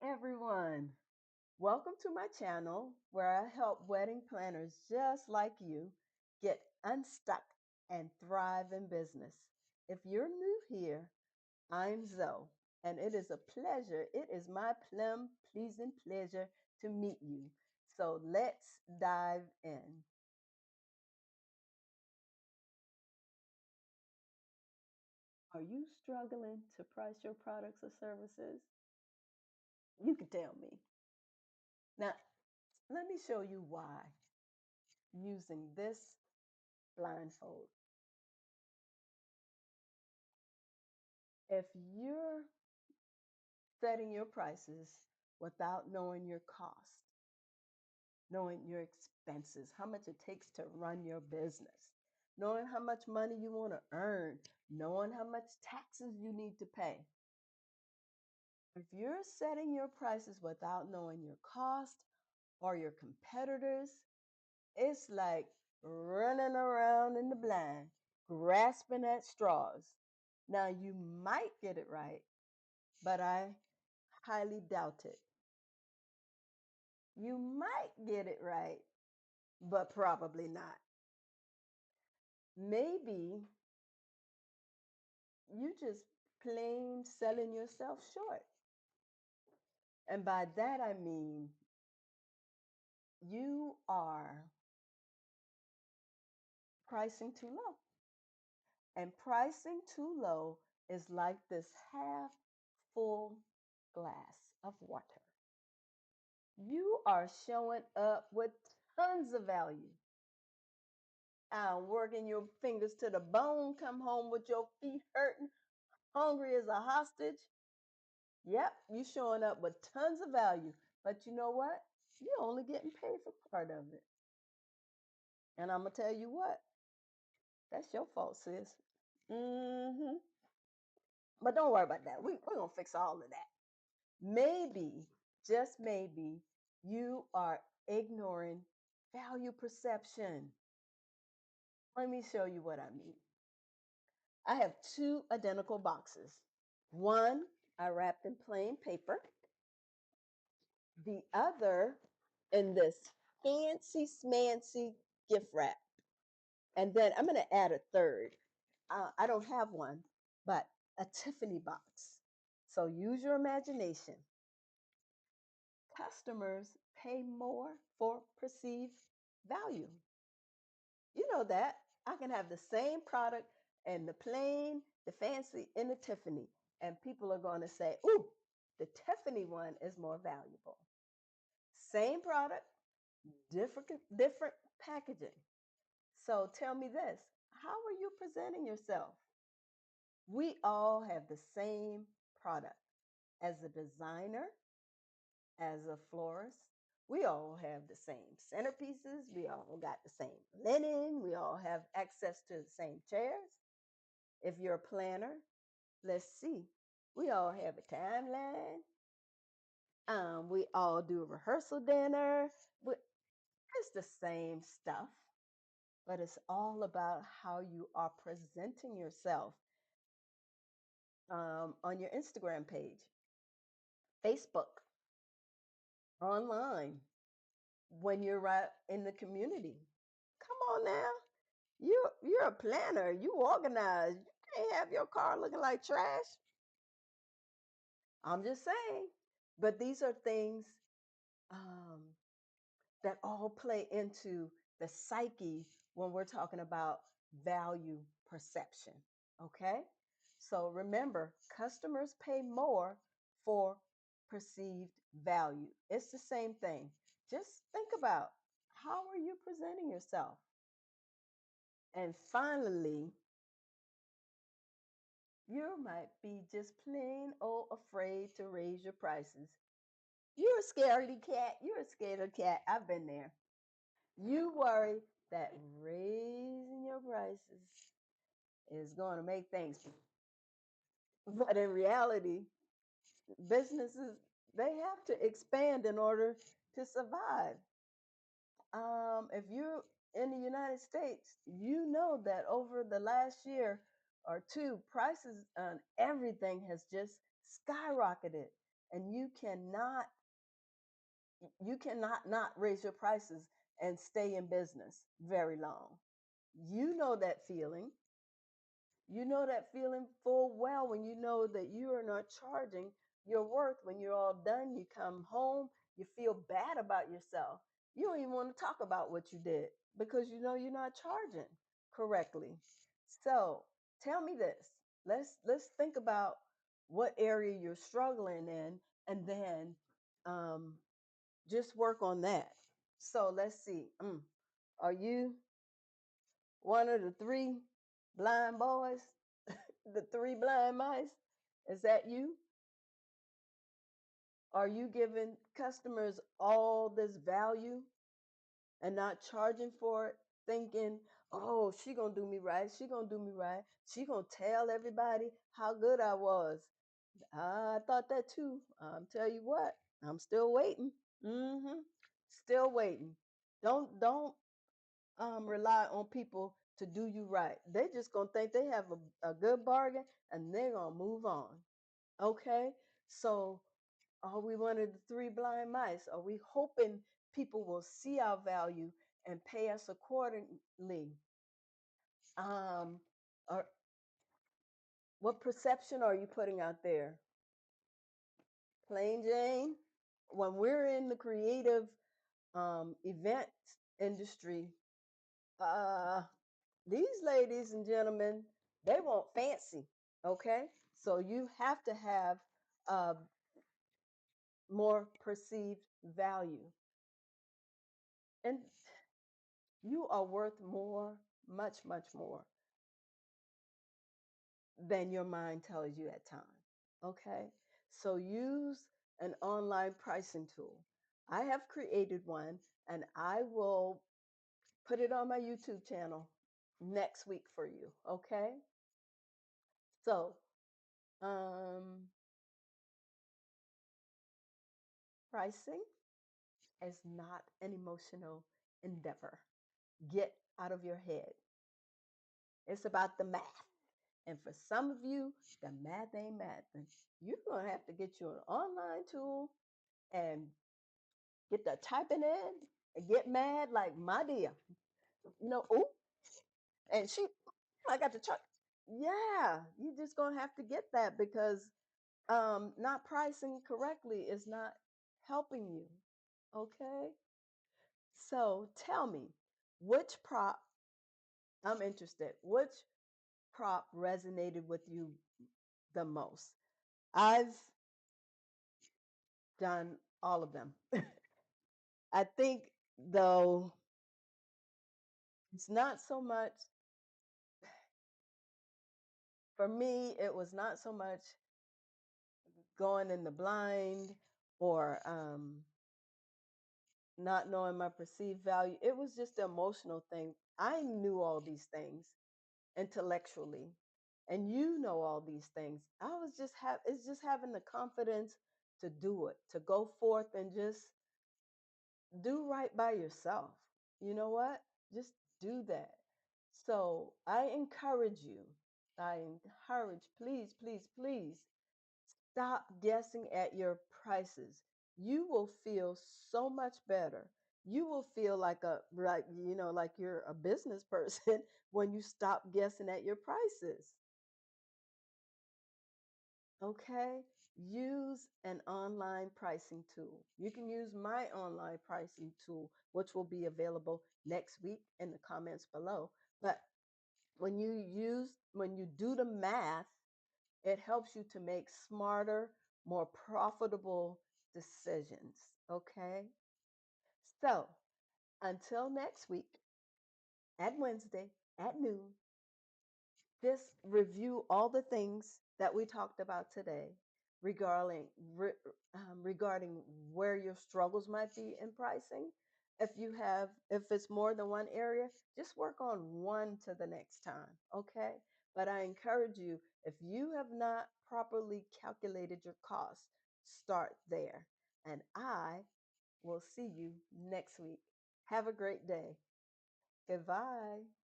Everyone. Welcome to my channel where I help wedding planners just like you get unstuck and thrive in business. If you're new here, I'm Zoe, and it is a pleasure. It is my pleasing pleasure to meet you. So let's dive in. Are you struggling to price your products or services? You can tell me. Now, let me show you why using this blindfold. If you're setting your prices without knowing your cost, knowing your expenses, how much it takes to run your business, knowing how much money you want to earn, knowing how much taxes you need to pay. If you're setting your prices without knowing your cost or your competitors, it's like running around in the blind, grasping at straws. Now, you might get it right, but I highly doubt it. You might get it right, but probably not. Maybe you just plain selling yourself short. And by that I mean you are pricing too low. And pricing too low is like this half full glass of water. You are showing up with tons of value. Working your fingers to the bone, come home with your feet hurting, hungry as a hostage. Yep, you showing up with tons of value, but you know what? You're only getting paid for part of it. And I'm gonna tell you what, that's your fault, sis. hmm But don't worry about that. We're gonna fix all of that. Maybe, just maybe, you are ignoring value perception. Let me show you what I mean. I have two identical boxes. One I wrapped in plain paper, the other in this fancy smancy gift wrap. And then I'm going to add a third. I don't have one, but a Tiffany box. So use your imagination. Customers pay more for perceived value. You know that. I can have the same product and the plain, the fancy, and the Tiffany. And people are going to say, ooh, the Tiffany one is more valuable. Same product, different packaging. So tell me this, how are you presenting yourself? We all have the same product. As a designer, as a florist, we all have the same centerpieces. We all got the same linen. We all have access to the same chairs. If you're a planner, let's see. We all have a timeline. We all do a rehearsal dinner. It's the same stuff, but it's all about how you are presenting yourself on your Instagram page, Facebook, online, when you're right in the community. Come on now. You're a planner. You organize. You can't have your car looking like trash. I'm just saying. But these are things um, that all play into the psyche when we're talking about value perception. Okay? So remember, customers pay more for perceived value. It's the same thing. Just think about, how are you presenting yourself? And finally, you might be just plain old afraid to raise your prices. You're a scaredy cat. You're a scared cat. I've been there. You worry that raising your prices is going to make things. But in reality, businesses, they have to expand in order to survive. If you're in the United States, you know that over the last year or two, prices on everything has just skyrocketed. and you cannot not raise your prices and stay in business very long. You know that feeling. You know that feeling full well when you know that you are not charging your worth. When you're all done, you come home, you feel bad about yourself. You don't even want to talk about what you did because you know you're not charging correctly. So tell me this. Let's think about what area you're struggling in, and then um, just work on that. So let's see. Are you one of the three blind boys? The three blind mice? Is that you? Are you giving customers all this value and not charging for it, thinking, oh, she gonna do me right, she gonna do me right, she gonna tell everybody how good I was. I thought that too. Tell you what, I'm still waiting. hmm Still waiting. Don't rely on people to do you right. They just gonna think they have a good bargain and they're gonna move on. Okay, so are we one of the three blind mice? Are we hoping people will see our value and pay us accordingly? Um, or what perception are you putting out there? Plain Jane, when we're in the creative event industry, uh, these ladies and gentlemen, they want fancy. Okay, so you have to have uh, more perceived value, and you are worth more, much, much more than your mind tells you at times. Okay? So use an online pricing tool. I have created one and I will put it on my YouTube channel next week for you. Okay? So, um, pricing is not an emotional endeavor. Get out of your head. It's about the math. And for some of you, the math ain't math. And you're going to have to get you an online tool and get the typing in and get mad like my dear. Ooh, and I got the chart. Yeah, you're just going to have to get that because not pricing correctly is not helping you. Okay? So tell me, which prop, I'm interested, which prop resonated with you the most? I've done all of them. I think, though, it's not so much, for me, it was not so much going in the blind or not knowing my perceived value. It was just the emotional thing. I knew all these things intellectually, and you know all these things. I was just it's just having the confidence to do it, to go forth and just do right by yourself. You know what? Just do that. So I encourage you. I encourage, please, please, please stop guessing at your prices. You will feel so much better. You will feel like you're a business person when you stop guessing at your prices. Okay? Use an online pricing tool. You can use my online pricing tool, which will be available next week in the comments below. But when you do the math, it helps you to make smarter, more profitable decisions. Okay? So until next week at Wednesday at noon, just review all the things that we talked about today regarding regarding where your struggles might be in pricing. If it's more than one area, just work on one to the next time. Okay, but I encourage you, if you have not properly calculated your costs, start there, and I will see you next week. Have a great day. Goodbye.